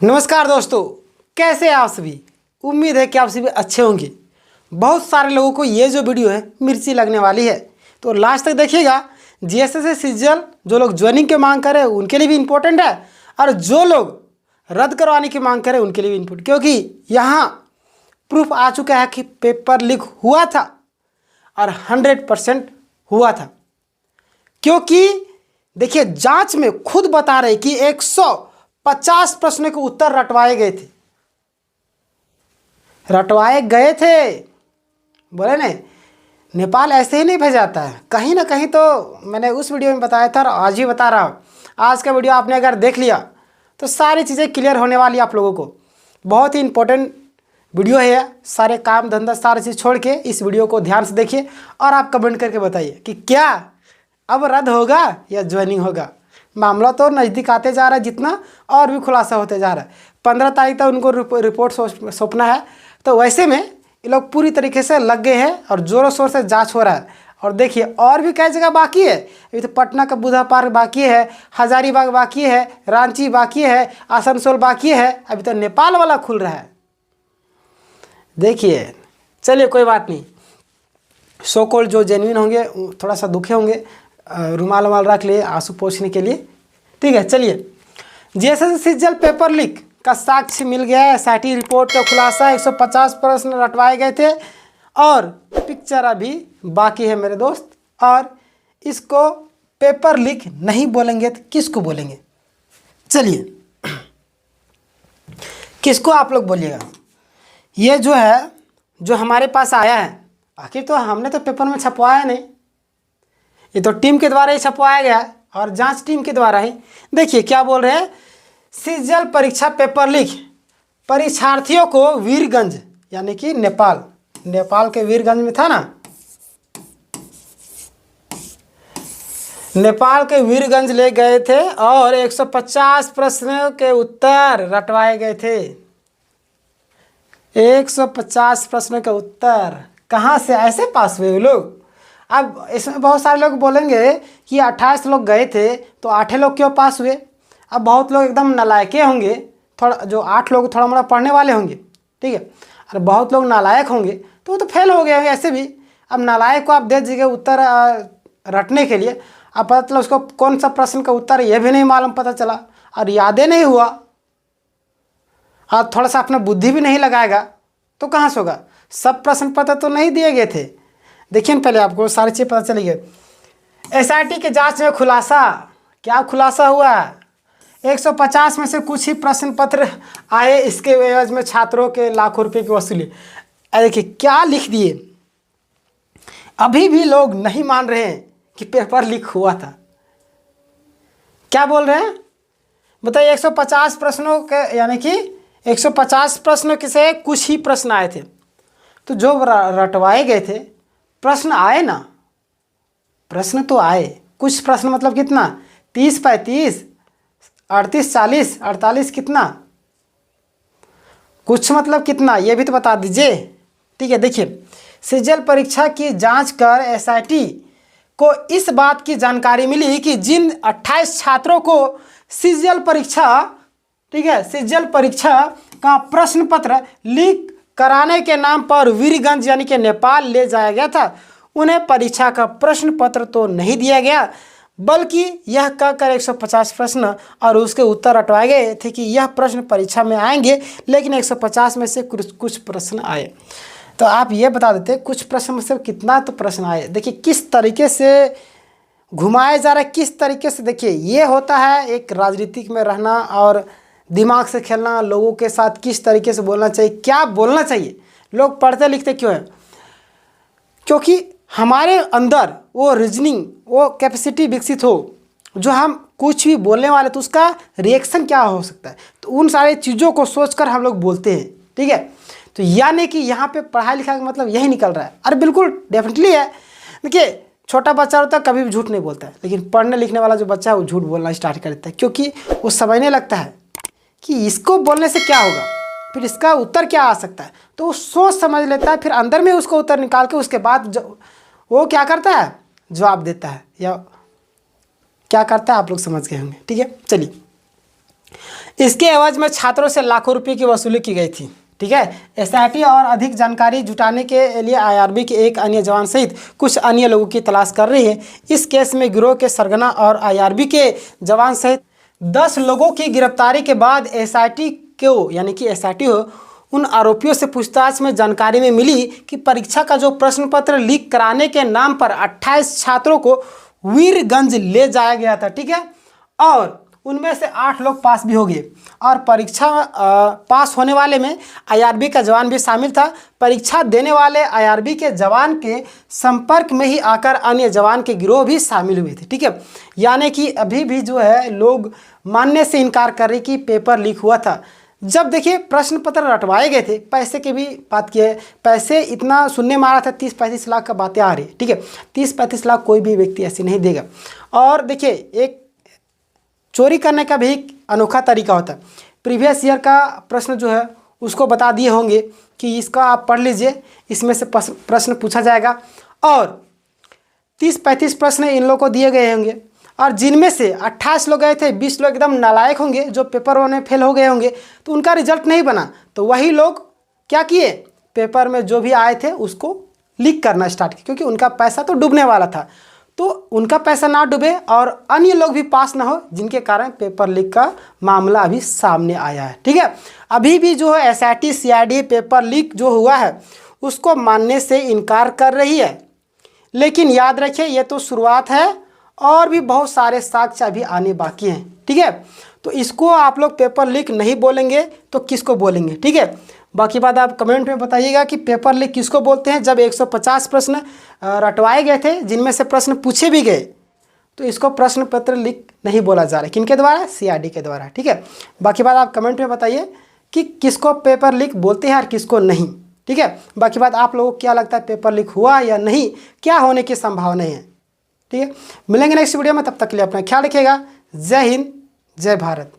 नमस्कार दोस्तों, कैसे हैं आप सभी। उम्मीद है कि आप सभी अच्छे होंगे। बहुत सारे लोगों को ये जो वीडियो है मिर्ची लगने वाली है, तो लास्ट तक देखिएगा। जीएसएस सीजीएल जो लोग ज्वाइनिंग की मांग कर रहे हैं उनके लिए भी इम्पोर्टेंट है, और जो लोग रद्द करवाने की मांग कर रहे हैं उनके लिए भी इम्पोर्टेंट, क्योंकि यहाँ प्रूफ आ चुका है कि पेपर लीक हुआ था और 100% हुआ था। क्योंकि देखिए, जांच में खुद बता रहे कि 150 प्रश्नों के उत्तर रटवाए गए थे। बोले ने, नेपाल ऐसे ही नहीं भेजाता है, कहीं ना कहीं। तो मैंने उस वीडियो में बताया था और आज भी बता रहा हूँ। आज का वीडियो आपने अगर देख लिया तो सारी चीज़ें क्लियर होने वाली आप लोगों को। बहुत ही इंपॉर्टेंट वीडियो है। सारे काम धंधा सारी चीज़ छोड़ के इस वीडियो को ध्यान से देखिए और आप कमेंट करके बताइए कि क्या अब रद्द होगा या ज्वाइनिंग होगा। मामला तो नज़दीक आते जा रहा है जितना, और भी खुलासा होते जा रहा है। 15 तारीख तक उनको रिपोर्ट सौंपना है। तो वैसे में ये लोग पूरी तरीके से लग गए हैं और ज़ोरों शोर से जांच हो रहा है। और देखिए, और भी कई जगह बाकी है। अभी तो पटना का बुद्धा पार्क बाकी है, हजारीबाग बाकी है, रांची बाकी है, आसनसोल बाकी है। अभी तो नेपाल वाला खुल रहा है। देखिए, चलिए कोई बात नहीं। सो कॉल्ड जो जेन्युइन होंगे थोड़ा सा दुखे होंगे, रुमाल उमाल रख लिए आंसू पोंछने के लिए। ठीक है, चलिए। जीएसएस सीजीएल पेपर लीक का साक्ष्य मिल गया है। एसआईटी रिपोर्ट का खुलासा, 150 प्रश्न रटवाए गए थे और पिक्चर अभी बाकी है मेरे दोस्त। और इसको पेपर लीक नहीं बोलेंगे तो किसको बोलेंगे? चलिए, किसको आप लोग बोलिएगा? ये जो है, जो हमारे पास आया है, आखिर तो हमने तो पेपर में छपवाया नहीं, ये तो टीम के द्वारा ही छपवाया गया है और जांच टीम के द्वारा ही। देखिए क्या बोल रहे हैं। सीजीएल परीक्षा पेपर लीक, परीक्षार्थियों को वीरगंज यानी कि नेपाल के वीरगंज में था ना, नेपाल के वीरगंज ले गए थे और 150 प्रश्नों के उत्तर रटवाए गए थे। 150 प्रश्नों के उत्तर कहाँ से ऐसे पास हुए वो लोग? अब इसमें बहुत सारे लोग बोलेंगे कि 28 लोग गए थे तो 8 लोग क्यों पास हुए। अब बहुत लोग एकदम नालायके होंगे, थोड़ा जो 8 लोग थोड़ा मोड़ा पढ़ने वाले होंगे, ठीक है, और बहुत लोग नालायक होंगे तो वो तो फेल हो गए होंगे ऐसे भी। अब नालायक को आप दे दीजिए उत्तर रटने के लिए, अब पता चला उसको कौन सा प्रश्न का उत्तर ये भी नहीं मालूम पता चला और यादें नहीं हुआ, और थोड़ा सा अपना बुद्धि भी नहीं लगाएगा तो कहाँ से होगा? सब प्रश्न पत्र तो नहीं दिए गए थे। देखिए पहले आपको सारी चीज़ पता चली है। एसआईटी के जांच में खुलासा, क्या खुलासा हुआ? 150 में से कुछ ही प्रश्न पत्र आए, इसके एवज में छात्रों के लाखों रुपए की वसूली। देखिए क्या लिख दिए। अभी भी लोग नहीं मान रहे हैं कि पेपर लीक हुआ था। क्या बोल रहे हैं बताइए? 150 प्रश्नों के यानी कि 150 प्रश्नों के से कुछ ही प्रश्न आए थे, तो जो रटवाए गए थे प्रश्न आए ना, प्रश्न तो आए। कुछ प्रश्न मतलब कितना? 30, 35, 38, 40, 48 कितना? कुछ मतलब कितना ये भी तो बता दीजिए। ठीक है, देखिए, सीजीएल परीक्षा की जांच कर एसआईटी को इस बात की जानकारी मिली कि जिन 28 छात्रों को सीजीएल परीक्षा, ठीक है, सीजीएल परीक्षा का प्रश्न पत्र लीक कराने के नाम पर वीरगंज यानी कि नेपाल ले जाया गया था, उन्हें परीक्षा का प्रश्न पत्र तो नहीं दिया गया, बल्कि यह कहकर 150 प्रश्न और उसके उत्तर रटवाए गए थे कि यह प्रश्न परीक्षा में आएंगे, लेकिन 150 में से कुछ प्रश्न आए। तो आप ये बता देते कुछ प्रश्न में से कितना तो प्रश्न आए। देखिए किस तरीके से घुमाया जा रहा है, किस तरीके से। देखिए ये होता है एक राजनीतिक में रहना और दिमाग से खेलना, लोगों के साथ किस तरीके से बोलना चाहिए, क्या बोलना चाहिए। लोग पढ़ते लिखते क्यों हैं? क्योंकि हमारे अंदर वो रीजनिंग, वो कैपेसिटी विकसित हो, जो हम कुछ भी बोलने वाले तो उसका रिएक्शन क्या हो सकता है, तो उन सारी चीज़ों को सोचकर हम लोग बोलते हैं। ठीक है, तो यानी कि यहाँ पे पढ़ाई लिखाई का मतलब यही निकल रहा है। अरे बिल्कुल डेफिनेटली है। देखिए छोटा बच्चा होता है कभी भी झूठ नहीं बोलता है, लेकिन पढ़ने लिखने वाला जो बच्चा है वो झूठ बोलना स्टार्ट कर देता है, क्योंकि वो समझने लगता है कि इसको बोलने से क्या होगा, फिर इसका उत्तर क्या आ सकता है, तो वो सोच समझ लेता है, फिर अंदर में उसको उत्तर निकाल के उसके बाद वो क्या करता है, जवाब देता है या क्या करता है, आप लोग समझ गए होंगे। ठीक है, चलिए। इसके एवज में छात्रों से लाखों रुपए की वसूली की गई थी। ठीक है, एसआईटी और अधिक जानकारी जुटाने के लिए आईआरबी के एक अन्य जवान सहित कुछ अन्य लोगों की तलाश कर रही है। इस केस में गिरोह के सरगना और आईआरबी के जवान सहित 10 लोगों की गिरफ्तारी के बाद एसआईटी को, यानी कि एसआईटी हो, उन आरोपियों से पूछताछ में जानकारी में मिली कि परीक्षा का जो प्रश्न पत्र लीक कराने के नाम पर 28 छात्रों को वीरगंज ले जाया गया था। ठीक है, और उनमें से 8 लोग पास भी हो गए और परीक्षा पास होने वाले में आईआरबी का जवान भी शामिल था। परीक्षा देने वाले आईआरबी के जवान के संपर्क में ही आकर अन्य जवान के गिरोह भी शामिल हुए थे। ठीक है, यानी कि अभी भी जो है लोग मानने से इनकार कर रहे कि पेपर लीक हुआ था। जब देखिए प्रश्न पत्र रटवाए गए थे, पैसे की भी बात की है, पैसे इतना सुनने में आ रहा था, 30-35 लाख का बातें आ रही है। ठीक है, 30-35 लाख कोई भी व्यक्ति ऐसे नहीं देगा। और देखिए एक चोरी करने का भी एक अनोखा तरीका होता है। प्रीवियस ईयर का प्रश्न जो है उसको बता दिए होंगे कि इसका आप पढ़ लीजिए, इसमें से प्रश्न पूछा जाएगा और 30-35 प्रश्न इन लोगों को दिए गए होंगे और जिनमें से 28 लोग गए थे, 20 लोग एकदम नालायक होंगे जो पेपर में फेल हो गए होंगे, तो उनका रिजल्ट नहीं बना। तो वही लोग क्या किए, पेपर में जो भी आए थे उसको लीक करना स्टार्ट किया, क्योंकि उनका पैसा तो डूबने वाला था। तो उनका पैसा ना डूबे और अन्य लोग भी पास ना हो, जिनके कारण पेपर लीक का मामला अभी सामने आया है। ठीक है, अभी भी जो है एसआईटी सीआईडी पेपर लीक जो हुआ है उसको मानने से इनकार कर रही है। लेकिन याद रखिए ये तो शुरुआत है और भी बहुत सारे साक्ष्य अभी आने बाकी हैं। ठीक है, तो इसको आप लोग पेपर लीक नहीं बोलेंगे तो किसको बोलेंगे? ठीक है, बाकी बात आप कमेंट में बताइएगा कि पेपर लीक किसको बोलते हैं। जब 150 प्रश्न रटवाए गए थे जिनमें से प्रश्न पूछे भी गए, तो इसको प्रश्न पत्र लीक नहीं बोला जा रहा है। किनके द्वारा? सीआईडी के द्वारा। ठीक है, बाकी बात आप कमेंट में बताइए कि किसको पेपर लीक बोलते हैं और किसको नहीं। ठीक है, बाकी बात आप लोगों को क्या लगता है, पेपर लीक हुआ या नहीं, क्या होने की संभावना है? ठीक है, मिलेंगे नेक्स्ट वीडियो में, तब तक के लिए अपना ख्याल रखिएगा। जय हिंद, जय भारत।